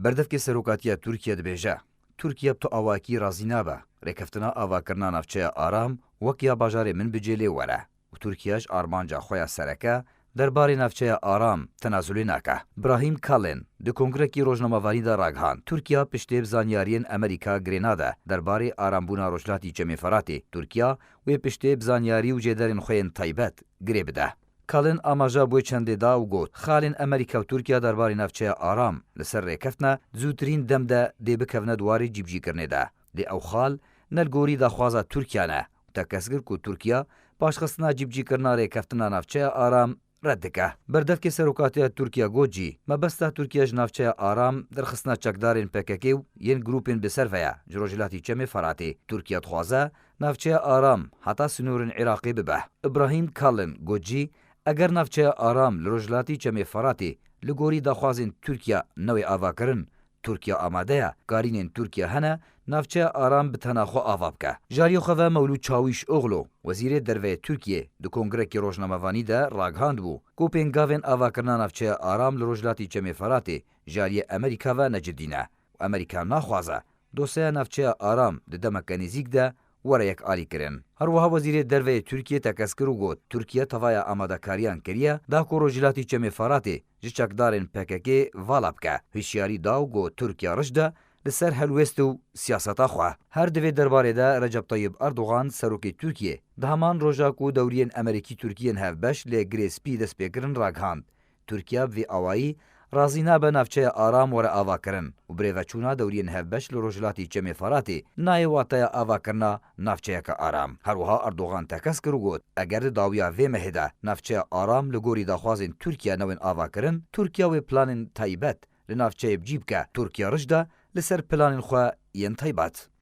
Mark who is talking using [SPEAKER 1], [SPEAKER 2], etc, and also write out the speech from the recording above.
[SPEAKER 1] بەردەفکێ سەرۆکاتیە تورکیا دەبێژە تورکیا بتۆ ئاواکی ڕازی نابە ڕێکەفتنا ئاواکردنا ناوچەیە ئارام وەک یا باژارێ من بجێ لێ وەرە و تورکیاش ئارمانجا خۆیان سەرەکە دەربارەی ناوچەیە ئارام تەنازولێ ناکە. براهیم کالێن di کۆنگرێکی ڕۆژنامەوانیدا ڕاگەهاند تورکیا پشتێ بزانیاریên ئەمریکا گرێنادە دەربارەی ئارامبوونا ڕۆژهەڵاتی جەمێفەراتê تورکیا wê piştê bizanyarî û jêderên xwe yên taybet girê bide. Kalên amaja bûye çendê da û got xalên Amerîka û Tirkiya derbarê navçeya aram li ser rêkeftina zûtirîn dem de dê bikevne dwarê cîbjîkirinê de. Lê ew xal ne li gorî daxwaza Tirkiya ne û te kes kir ku Tirkiya paşxistina cîbjîkirina rêkeftina navçeya aram red dike. Berdevkê serokatiya Tirkiya got jî mebesta Tirkiya ji navçeya aram derxistina çekdarên PKK û yên grûpên bi ser veya ji rojhilatî Cemêferatê. Tirkiya dixwaze navçeya aram heta sinûrên Iraqê bibe. İbrahim Kalin got jî eger navçeya aram li rojhilatî Cemêferatê li gorî daxwazên Tirkiya newê avakirin, Tirkiya amade ye garînên Tirkiya hene navçeya aram bi tena xwe ava bike. Jariya xwe ve Mewlûd Çavuşoğlu Wezîrê Derveyê Tirkiyê di Kongrekê Rojnamevanî de ragihand bû ku pêngavên avakirina navçeya aram li rojhilatî Cemêferatê jariyê Amerîka ve necidî ne û Amerîka naxwaze dosyeya navçeya aram di demeke nêzik de were yek alîkirin. Her wiha Wezîrê Derveyê Tirkiyê tekeskir û got Tirkiye tevaya amadekariyan kiriye da ku rojhilatî Cemêferatê ji çekdarên PKK vala bike. Hişyarî da û got Tirkiya riş de li ser helwest û siyaseta xwe. Her divê derbarê de Recep Tayyip Erdogan serokê Tirkiyê di heman roja ku dewriyên Emerîkî Tirkiyên hevbeş lê girêspî destpêkirin ragihand. Tirkiya bi vê awayî razî nabe navçeya aram were avakirin û birêveçûna dewriyên hevbeş li rojhilatî Cemêferatê nayê wateya avakirina navçeyeka aram. Her wiha Erdogan tekes kir û got eger di dawiya vê mehê de navçeya aram li gorî daxwazên Tirkiya newên avakirin, Tirkiya wê planên taybet li navçeyê bicî bike. Tirkiya riş de li ser planên xwe yên taybet.